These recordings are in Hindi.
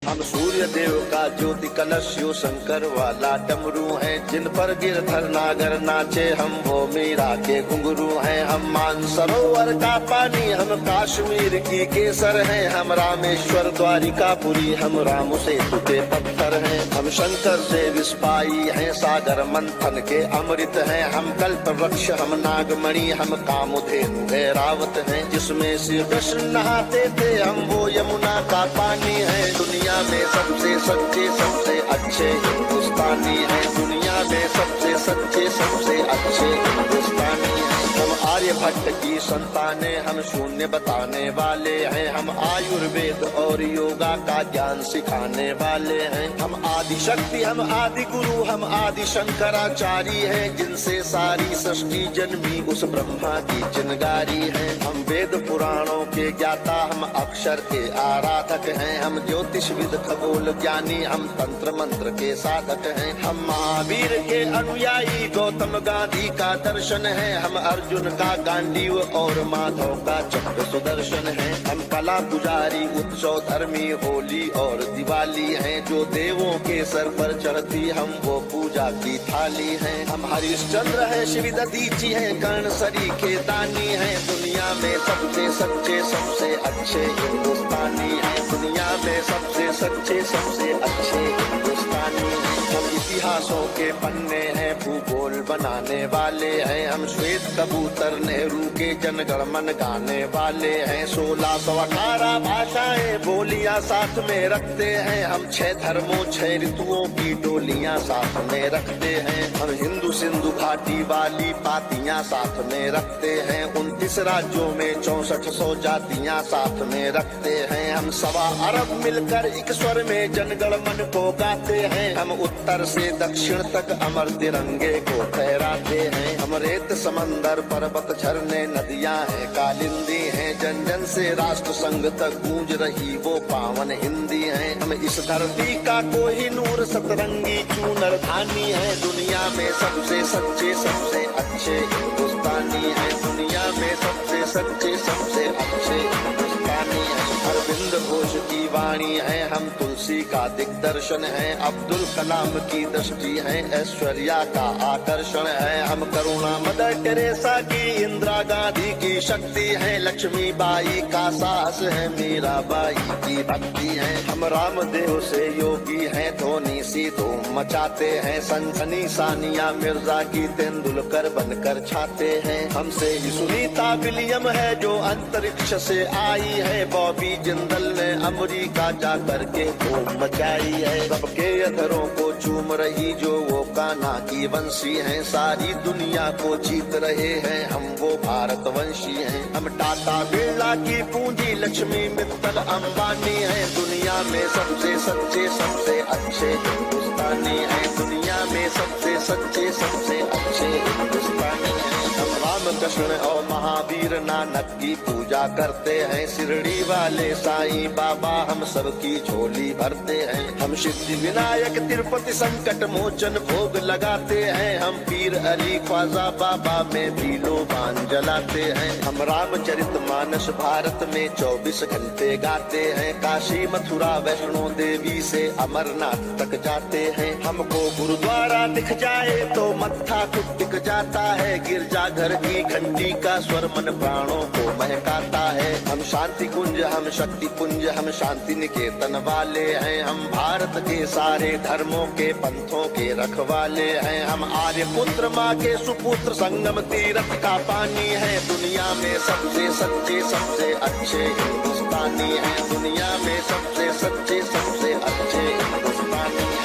हम सूर्य देव का ज्योति कलश शंकर वाला डमरू हैं, जिन पर गिरधर नागर नाचे हम वो मीरा के घुंघरू हैं। हम मानसरोवर का पानी, हम कश्मीर की केसर हैं, हम रामेश्वर द्वारिकापुरी, हम राम सेतु के पत्थर हैं। हम शंकर से विस्पाई हैं, सागर मंथन के अमृत हैं। हम कल्प वृक्ष, हम नागमणि, हम कामधेनु ऐरावत हैं। जिसमें श्री कृष्ण नहाते थे, हम वो यमुना का पानी है। दुनिया में सबसे सच्चे सबसे अच्छे हिंदुस्तानी हैं, दुनिया में सबसे सच्चे सबसे अच्छे हिंदुस्तानी हैं। हम आर्यभट्ट की संतानें, हम शून्य बताने वाले हैं। हम आयुर्वेद और योगा का ज्ञान सिखाने वाले हैं। हम आदि शक्ति, हम आदि गुरु, हम आदि शंकराचार्य हैं, जिनसे सारी सृष्टि जन्मी उस ब्रह्मा की चिनगारी है। हम वेद पुराणों के ज्ञाता, हम अक्षर के आराधक हैं। हम ज्योतिषविद खगोल ज्ञानी, हम तंत्र मंत्र के साधक हैं। हम महावीर के अनुयायी, गौतम गांधी का दर्शन है। हम अर्जुन का गांडीव और माधव का चक्र सुदर्शन है। हम कला पुजारी, उत्सव धर्मी, होली और दिवाली हैं। जो देवों के सर पर चढ़ती, हम वो पूजा की थाली हैं। हम हरिश्चंद्र हैं, श्री दधीची हैं, कर्ण सरी के दानी हैं। दुनिया में सबसे सच्चे सबसे अच्छे हिंदुस्तानी हैं, दुनिया में सबसे सच्चे सबसे अच्छे हिंदुस्तानी हैं। हम इतिहासों के पन्ने हैं, भूगोल बनाने वाले हैं। हम श्वेत कबूतर, नेहरू के जनगण मन गाने वाले हैं। 1618 भाषाएं बोलियां साथ में रखते हैं। हम 6 धर्मों 6 ऋतुओं की डोलियां साथ में रखते हैं। हम हिंदू सिंधु घाटी वाली पातियां साथ में रखते हैं। 29 राज्यों में 6400 जातियां साथ में रखते हैं। हम 1.25 अरब मिलकर एक स्वर में जनगण मन को गाते हैं। हम उत्तर से दक्षिण तक अमर तिरंगे को फहराते हैं। हम रेत समंदर पर्वत झरने नदियां हैं, कालिंदी हैं, जन जन से राष्ट्र संघ तक गूंज रही वो पावन हिंदी है। हम इस धरती का कोहिनूर सतरंगी चूनर धानी है। दुनिया में सबसे सच्चे सबसे अच्छे हिंदुस्तानी है, दुनिया में सबसे सच्चे सबसे अच्छे हिंदुस्तानी है। अरविंद घोष की वाणी है, हम तुलसी का दिग्दर्शन है। अब्दुल कलाम की दृष्टि है, ऐश्वर्या का आकर्षण है। हम करुणा मदर टेरेसा की, इंदिरा गांधी की शक्ति है। लक्ष्मीबाई का साहस है, मीराबाई की भक्ति है। हम रामदेव से योगी हैं, धोनी सी धूम मचाते हैं। सनसनी सानिया मिर्जा की तेंदुलकर बनकर छाते हैं। हमसे ही सुनीता विलियम है, जो अंतरिक्ष से आई है। बॉबी जिंदल ने अमेरिका जा करके धूम मचाई है। सबके अधरों को चूम रही जो वो कान्हा की वंशी हैं। सारी दुनिया को जीत रहे हैं, हम वो भारतवंशी हैं। हम टाटा बिरला की पूंजी, लक्ष्मी मित्तल अंबानी है। दुनिया में सबसे सच्चे सबसे अच्छे हिंदुस्तानी है, दुनिया में सबसे सच्चे सबसे अच्छे हिंदुस्तानी है। हम रामकृष्ण और महावीर नानक की पूजा करते हैं। शिरडी वाले साईं बाबा हम सबकी झोली भरते हैं। हम सिद्धि विनायक तिरुपति संकट मोचन भोग लगाते हैं। हम पीर अली ख्वाजा बाबा में भी लोबान जलाते हैं। हम रामचरित मानस भारत में 24 घंटे गाते हैं। काशी मथुरा वैष्णो देवी से अमरनाथ तक जाते हैं। हमको गुरुद्वारा दिख जाए तो मत्था खुद टिक जाता है। गिरजाघर की घंटी का स्वर मन प्राणों को महकाता है। हम शांति कुंज, हम शक्ति पुंज, हम शांति निकेतन वाले हैं। हम भारत के सारे धर्मों के पंथों के रखवाले हैं। हम आर्य पुत्र माँ के सुपुत्र, संगम तीर्थ का पानी है। दुनिया में सबसे सच्चे सबसे अच्छे हिंदुस्तानी है, दुनिया में सबसे सच्चे सबसे अच्छे हिंदुस्तानी है।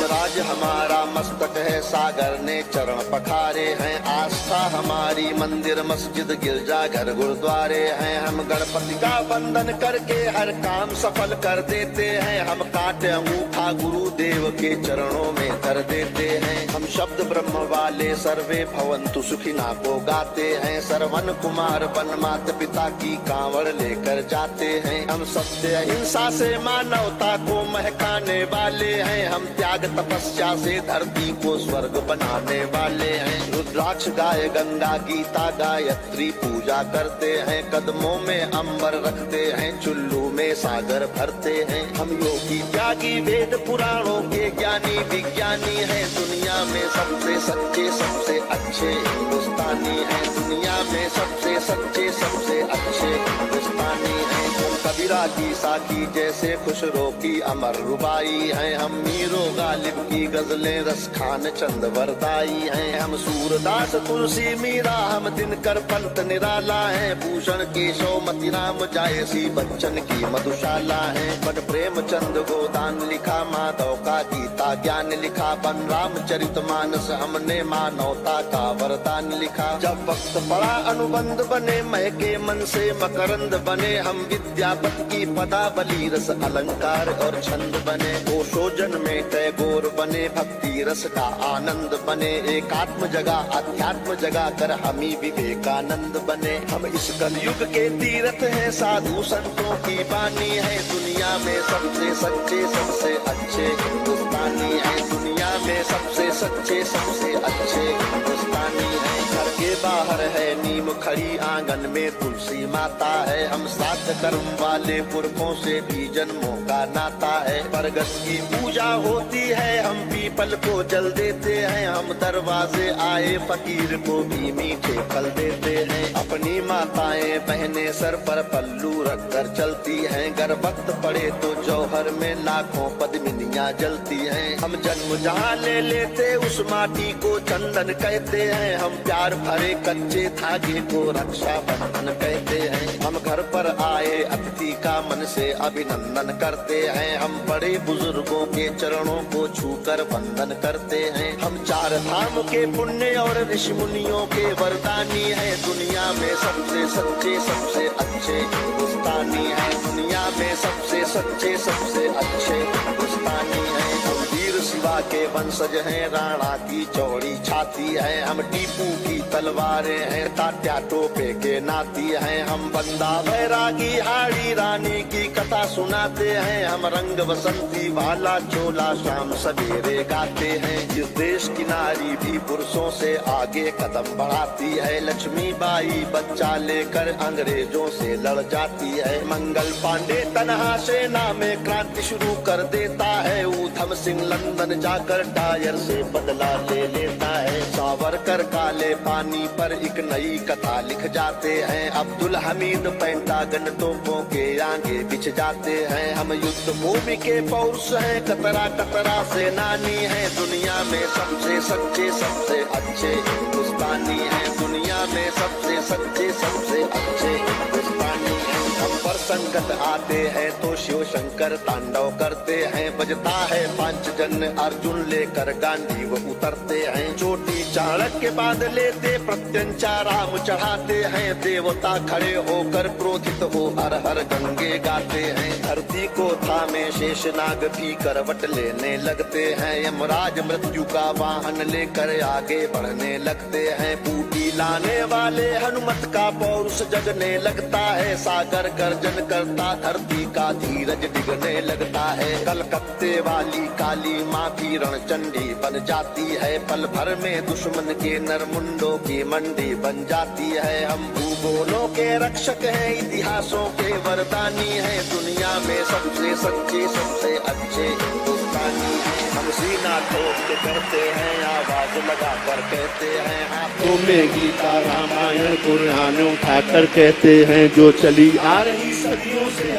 राज हमारा मस्तक है, सागर ने चरण पखारे हैं। आस्था हमारी मंदिर मस्जिद गिरजा घर गुरुद्वारे हैं। हम गणपति का वंदन करके हर काम सफल कर देते हैं। हम काटे अंगूठा गुरुदेव के चरणों में धर देते हैं। हम शब्द ब्रह्म वाले सर्वे भवन्तु सुखिना को गाते हैं। श्रवण कुमार बन माता पिता की कांवड़ लेकर जाते हैं। हम सत्य अहिंसा से मानवता को महकाने वाले हैं। हम त्याग तपस्या से धरती को स्वर्ग बनाने वाले हैं। रुद्राक्ष गाय गंगा गीता गायत्री पूजा करते हैं। कदमों में अंबर रखते हैं, चुल्लू में सागर भरते हैं। हम योगी त्यागी वेद पुराणों के ज्ञानी विज्ञानी हैं। दुनिया में सबसे सच्चे सबसे अच्छे हिंदुस्तानी हैं। दुनिया में सबसे सच्चे सबसे अच्छे हिंदुस्तानी हैं। हम कबीरा की साखी जैसे खुशरो की अमर रुबाई हैं। हम मीरो गालिब की गजलें रस खान चंद वरदाई हैं। हम सूरदास तुलसी मीरा हम दिनकर पंत निराला है। भूषण केशव मतिराम जायसी बच्चन की मधुशाला है। बन प्रेमचंद गोदान लिखा, माधव का गीता ज्ञान लिखा। बन रामचरित मानस हमने मानवता का वरदान लिखा। जब वक्त पड़ा अनुबंध बने, महके मन से मकरंद बने। हम विद्यापति की पदावली रस अलंकार और छंद बने। ओशोजन में टैगोर बने, भक्ति रस का आनंद बने। एकात्म जगह अध्यात्म जगह कर हमी विवेकानंद बने। हम इस कलयुग के तीर्थ हैं, साधु संतों की बानी है। दुनिया में सबसे सच्चे सबसे अच्छे हिंदुस्तानी है। दुनिया में सबसे सच्चे सबसे अच्छे हिंदुस्तानी है। घर के बाहर है नीम खड़ी, आंगन में तुलसी माता है। हम सात कर्म वाले पुरखों से भी जन्मों का नाता है। बरगद की पूजा होती है, हम पीपल को जल देते हैं। हम दरवाजे आए फकीर को भी मीठे फल देते हैं। अपनी माताएं बहनें सर पर पल्लू रख कर चलती हैं। गर वक्त पड़े तो जौहर में लाखों पद्मिनियां जलती हैं। हम जन्म जहाँ ले लेते उस माटी को चंदन कहते हैं। हम प्यार भरे कच्चे धागे को रक्षा बंधन कहते हैं। हम घर पर आए अतिथि का मन से अभिनंदन करते हैं। हम बड़े बुजुर्गों के चरणों को छूकर वंदन करते हैं। हम चार धाम के पुण्य और ऋषि मुनियों के वरदानी हैं। दुनिया में सबसे सच्चे सबसे अच्छे हिंदुस्तानी हैं। दुनिया में सबसे सच्चे सबसे अच्छे हिंदुस्तानी हैं। हम वीर शिवा के वंशज हैं, राणा की चौड़ी छाती है। हम टीपू की तलवारें हैं, तात्या टोपे के नाती हैं। हम बंदा बैरागी हाड़ी रानी की कथा सुनाते हैं। हम रंग बसंती वाला चोला शाम सवेरे गाते हैं। इस देश की नारी भी पुरुषों से आगे कदम बढ़ाती है। लक्ष्मी बाई बच्चा लेकर अंग्रेजों से लड़ जाती है। मंगल पांडे तनहा सेना में क्रांति शुरू कर देता है। ऊधम सिंह लंदन जाकर टायर से बदला ले लेता है। सावरकर काले पानी पर एक नई कथा लिख जाते हैं। अब्दुल हमीद पेंटागन तोपों के आगे बिछ जाते हैं। हम युद्ध भूमि के पौरुष हैं, कतरा कतरा से नानी है। दुनिया में सबसे सच्चे सबसे अच्छे हिंदुस्तानी हैं। दुनिया में सबसे सच्चे सबसे अच्छे हिंदुस्तानी हैं। हम पर संकट आते हैं तो शिव शंकर तांडव करते हैं। बजता है पांचजन्य अर्जुन लेकर गांधी वो उतरते हैं। चोटी चाणक्य बांध लेते प्रत्यंचा राम चढ़ाते हैं। देवता खड़े होकर क्रोधित हो हर हर गंगे गाते हैं। धरती को थामे शेषनाग भी करवट लेने लगते हैं। यमराज मृत्यु का वाहन लेकर आगे बढ़ने लगते हैं। बूटी लाने वाले हनुमत का पौरुष जगने लगता है। सागर गर्जन करता धरती का धीरज डिगने लगता है। कलकत्ते वाली काली माँ भी रणचंडी बन जाती है। पल भर में दुश्मन के नरमुंडों की मंडी बन जाती है। हम भूगोलों के रक्षक हैं, इतिहासों के वरदानी हैं। दुनिया में सबसे सच्चे सबसे अच्छे हिंदुस्तानी हैं। हम सीना ठोक के करते हैं, आवाज लगा कर कहते हैं। हाथों में गीता रामायण कुरान उठा कर कहते हैं। जो चली आ रही सदियों से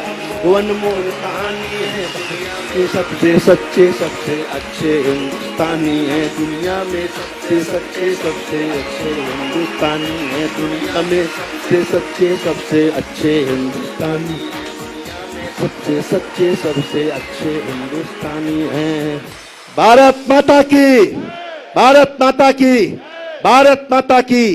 वो अनमोल कहानी है। दुनिया में सबसे सच्चे सबसे अच्छे हिंदुस्तानी है। दुनिया में सबसे सच्चे सबसे अच्छे हिंदुस्तानी है। दुनिया में सबसे सच्चे सबसे अच्छे हिंदुस्तानी, सबसे सच्चे सबसे अच्छे हिंदुस्तानी हैं। भारत माता की, भारत माता की, भारत माता की।